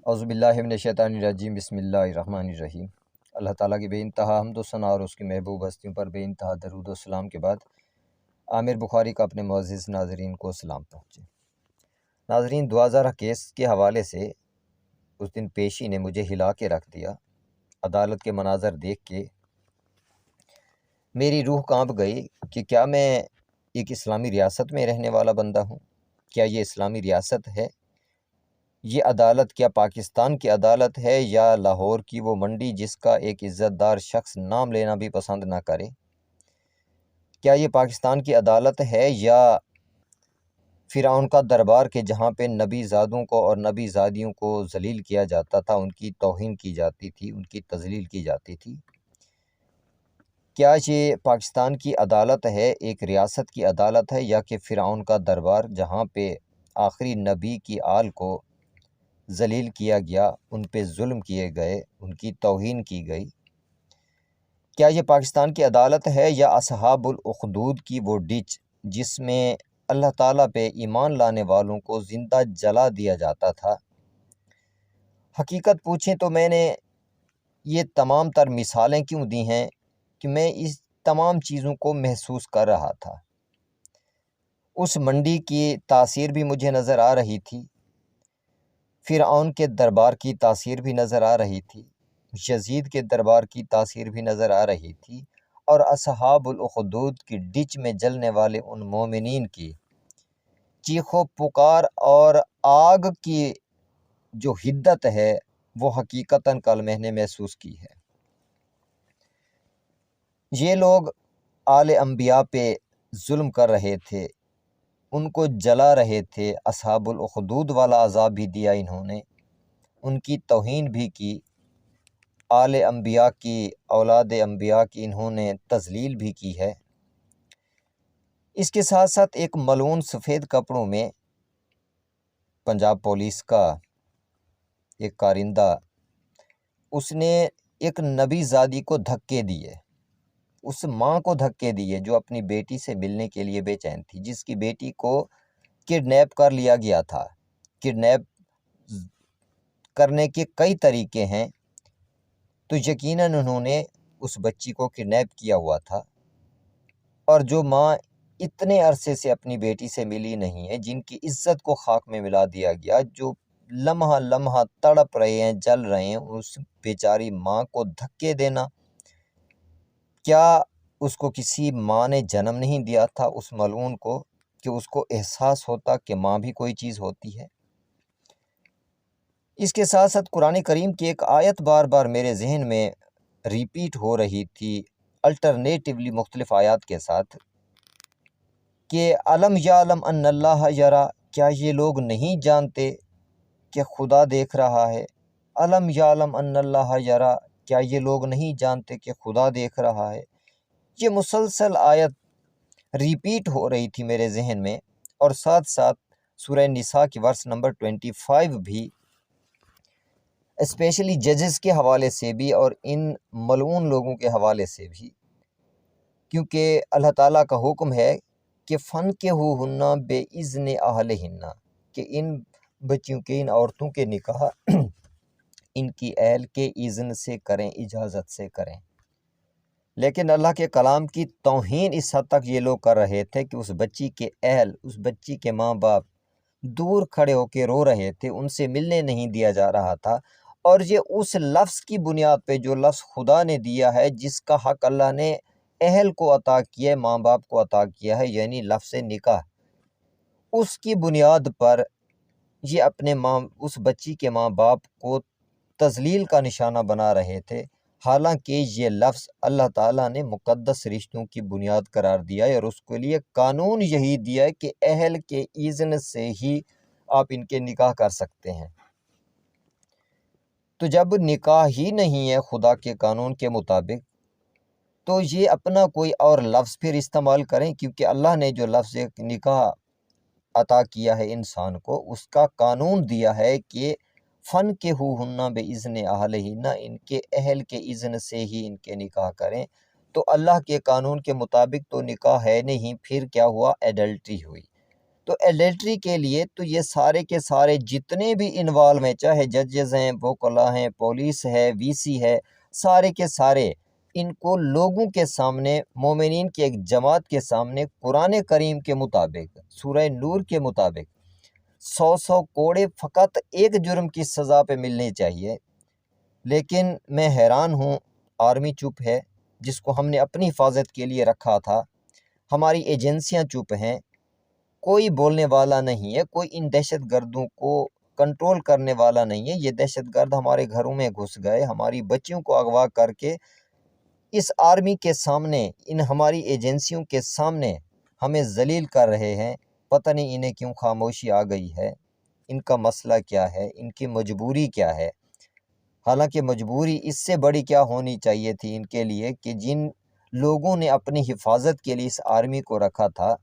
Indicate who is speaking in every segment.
Speaker 1: اعوذ باللہ من الشیطان الرجیم، بسم اللہ الرحمن الرحیم۔ اللہ تعالیٰ کی بے انتہا حمد و ثنا اور اس کی محبوب ہستیوں پر بے انتہا درود و سلام کے بعد عامر بخاری کا اپنے معزز ناظرین کو سلام پہنچے۔ ناظرین، 2000 کیس کے حوالے سے اس دن پیشی نے مجھے ہلا کے رکھ دیا۔ عدالت کے مناظر دیکھ کے میری روح کانپ گئی کہ کیا میں ایک اسلامی ریاست میں رہنے والا بندہ ہوں؟ کیا یہ اسلامی ریاست ہے؟ یہ عدالت کیا پاکستان کی عدالت ہے یا لاہور کی وہ منڈی جس کا ایک عزت دار شخص نام لینا بھی پسند نہ کرے؟ کیا یہ پاکستان کی عدالت ہے یا فرعون کا دربار کے جہاں پہ نبی زادوں کو اور نبی زادیوں کو ذلیل کیا جاتا تھا، ان کی توہین کی جاتی تھی، ان کی تذلیل کی جاتی تھی؟ کیا یہ پاکستان کی عدالت ہے، ایک ریاست کی عدالت ہے، یا کہ فرعون کا دربار جہاں پہ آخری نبی کی آل کو ذلیل کیا گیا، ان پہ ظلم کیے گئے، ان کی توہین کی گئی؟ کیا یہ پاکستان کی عدالت ہے یا اصحاب الاخدود کی وہ ڈچ جس میں اللہ تعالیٰ پہ ایمان لانے والوں کو زندہ جلا دیا جاتا تھا؟ حقیقت پوچھیں تو میں نے یہ تمام تر مثالیں کیوں دی ہیں کہ میں اس تمام چیزوں کو محسوس کر رہا تھا۔ اس منڈی کی تاثیر بھی مجھے نظر آ رہی تھی، فرعون کے دربار کی تاثیر بھی نظر آ رہی تھی، یزید کے دربار کی تاثیر بھی نظر آ رہی تھی، اور اصحاب الاخدود کی ڈچ میں جلنے والے ان مومنین کی چیخ و پکار اور آگ کی جو حدت ہے وہ حقیقتاً کل میں نے محسوس کی ہے۔ یہ لوگ آل انبیاء پہ ظلم کر رہے تھے، ان کو جلا رہے تھے، اصحاب الاخدود والا عذاب بھی دیا انہوں نے، ان کی توہین بھی کی، آل انبیاء کی، اولاد انبیاء کی انہوں نے تذلیل بھی کی ہے۔ اس کے ساتھ ساتھ ایک ملعون سفید کپڑوں میں پنجاب پولیس کا ایک کارندہ، اس نے ایک نبی زادی کو دھکے دیے، اس ماں کو دھکے دیے جو اپنی بیٹی سے ملنے کے لیے بے چین تھی، جس کی بیٹی کو کڈنیپ کر لیا گیا تھا۔ کڈنیپ کرنے کے کئی طریقے ہیں، تو یقیناً انہوں نے اس بچی کو کڈنیپ کیا ہوا تھا، اور جو ماں اتنے عرصے سے اپنی بیٹی سے ملی نہیں ہے، جن کی عزت کو خاک میں ملا دیا گیا، جو لمحہ لمحہ تڑپ رہے ہیں، جل رہے ہیں، اس بیچاری ماں کو دھکے دینا، کیا اس کو کسی ماں نے جنم نہیں دیا تھا اس ملعون کو کہ اس کو احساس ہوتا کہ ماں بھی کوئی چیز ہوتی ہے؟ اس کے ساتھ ساتھ قرآن کریم کی ایک آیت بار بار میرے ذہن میں ریپیٹ ہو رہی تھی، الٹرنیٹیولی مختلف آیات کے ساتھ، کہ علم یعلم ان اللہ یرا، کیا یہ لوگ نہیں جانتے کہ خدا دیکھ رہا ہے؟ علم یعلم ان اللہ یرا، کیا یہ لوگ نہیں جانتے کہ خدا دیکھ رہا ہے؟ یہ مسلسل آیت ریپیٹ ہو رہی تھی میرے ذہن میں، اور ساتھ ساتھ سورہ نساء کی ورس نمبر 25 بھی، اسپیشلی ججز کے حوالے سے بھی اور ان ملعون لوگوں کے حوالے سے بھی، کیونکہ اللہ تعالیٰ کا حکم ہے کہ فَانْكِحُوهُنَّ بِإِذْنِ أَهْلِهِنَّ، کہ ان بچیوں کے، ان عورتوں کے نکاح ان کی اہل کے اذن سے کریں، اجازت سے کریں۔ لیکن اللہ کے کلام کی توہین اس حد تک یہ لوگ کر رہے تھے کہ اس بچی کے اہل، اس بچی کے ماں باپ دور کھڑے ہو کے رو رہے تھے، ان سے ملنے نہیں دیا جا رہا تھا، اور یہ اس لفظ کی بنیاد پہ جو لفظ خدا نے دیا ہے، جس کا حق اللہ نے اہل کو عطا کیا ہے، ماں باپ کو عطا کیا ہے، یعنی لفظ نکاح، اس کی بنیاد پر یہ اپنے اس بچی کے ماں باپ کو تذلیل کا نشانہ بنا رہے تھے، حالانکہ یہ لفظ اللہ تعالیٰ نے مقدس رشتوں کی بنیاد قرار دیا ہے، اور اس کے لیے قانون یہی دیا ہے کہ اہل کے اذن سے ہی آپ ان کے نکاح کر سکتے ہیں۔ تو جب نکاح ہی نہیں ہے خدا کے قانون کے مطابق، تو یہ اپنا کوئی اور لفظ پھر استعمال کریں، کیونکہ اللہ نے جو لفظ نکاح عطا کیا ہے انسان کو، اس کا قانون دیا ہے کہ فَانْكِحُوهُنَّ بِإِذْنِ أَهْلِهِنَّ، ان کے اہل کے اذن سے ہی ان کے نکاح کریں۔ تو اللہ کے قانون کے مطابق تو نکاح ہے نہیں، پھر کیا ہوا؟ ایڈلٹری ہوئی۔ تو ایڈلٹری کے لیے تو یہ سارے کے سارے جتنے بھی انوالو ہیں، چاہے ججز ہیں، وکلا ہیں، پولیس ہے، وی سی ہے، سارے کے سارے ان کو لوگوں کے سامنے، مومنین کی ایک جماعت کے سامنے قرآن کریم کے مطابق، سورہ نور کے مطابق 100 کوڑے فقط ایک جرم کی سزا پہ ملنی چاہیے۔ لیکن میں حیران ہوں، آرمی چپ ہے، جس کو ہم نے اپنی حفاظت کے لیے رکھا تھا، ہماری ایجنسیاں چپ ہیں، کوئی بولنے والا نہیں ہے، کوئی ان دہشت گردوں کو کنٹرول کرنے والا نہیں ہے۔ یہ دہشت گرد ہمارے گھروں میں گھس گئے، ہماری بچیوں کو اغوا کر کے اس آرمی کے سامنے، ان ہماری ایجنسیوں کے سامنے ہمیں ذلیل کر رہے ہیں۔ پتہ نہیں انہیں کیوں خاموشی آ گئی ہے، ان کا مسئلہ کیا ہے، ان کی مجبوری کیا ہے؟ حالانکہ مجبوری اس سے بڑی کیا ہونی چاہیے تھی ان کے لیے کہ جن لوگوں نے اپنی حفاظت کے لیے اس آرمی کو رکھا تھا،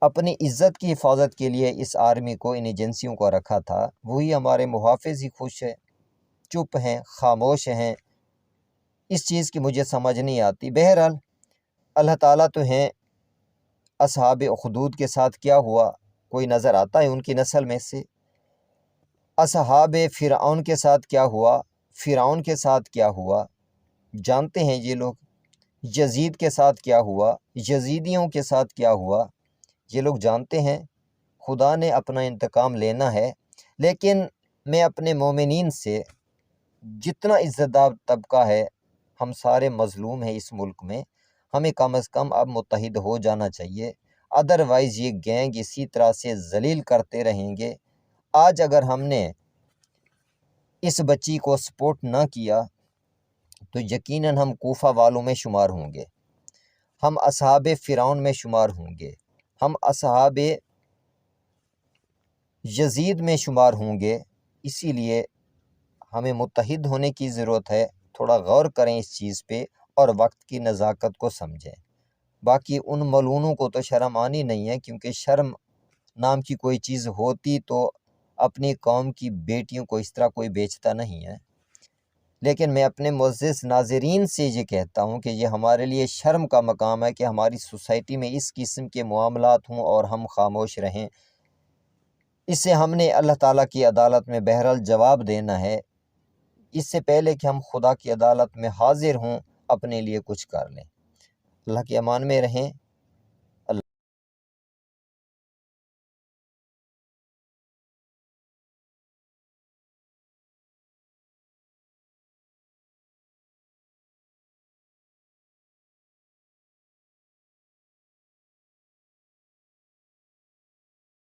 Speaker 1: اپنی عزت کی حفاظت کے لیے اس آرمی کو، ان ایجنسیوں کو رکھا تھا، وہی ہمارے محافظ ہی خوش ہیں، چپ ہیں، خاموش ہیں۔ اس چیز کی مجھے سمجھ نہیں آتی۔ بہرحال اللہ تعالیٰ تو ہیں۔ اصحاب اخدود کے ساتھ کیا ہوا، کوئی نظر آتا ہے ان کی نسل میں سے؟ اصحاب فرعون کے ساتھ کیا ہوا، فرعون کے ساتھ کیا ہوا، جانتے ہیں یہ لوگ۔ یزید کے ساتھ کیا ہوا، یزیدیوں کے ساتھ کیا ہوا، یہ لوگ جانتے ہیں۔ خدا نے اپنا انتقام لینا ہے، لیکن میں اپنے مومنین سے، جتنا عزت دار طبقہ ہے، ہم سارے مظلوم ہیں اس ملک میں، ہمیں کم از کم اب متحد ہو جانا چاہیے۔ ادروائز یہ گینگ اسی طرح سے ذلیل کرتے رہیں گے۔ آج اگر ہم نے اس بچی کو سپورٹ نہ کیا تو یقیناً ہم کوفہ والوں میں شمار ہوں گے، ہم اصحاب فرعون میں شمار ہوں گے، ہم اصحاب یزید میں شمار ہوں گے۔ اسی لیے ہمیں متحد ہونے کی ضرورت ہے۔ تھوڑا غور کریں اس چیز پہ اور وقت کی نزاکت کو سمجھیں۔ باقی ان ملعونوں کو تو شرم آنی نہیں ہے، کیونکہ شرم نام کی کوئی چیز ہوتی تو اپنی قوم کی بیٹیوں کو اس طرح کوئی بیچتا نہیں ہے۔ لیکن میں اپنے معزز ناظرین سے یہ کہتا ہوں کہ یہ ہمارے لیے شرم کا مقام ہے کہ ہماری سوسائٹی میں اس قسم کے معاملات ہوں اور ہم خاموش رہیں۔ اس سے ہم نے اللہ تعالیٰ کی عدالت میں بہرحال جواب دینا ہے۔ اس سے پہلے کہ ہم خدا کی عدالت میں حاضر ہوں، اپنے لیے کچھ کر لیں۔ اللہ کے امان میں رہیں۔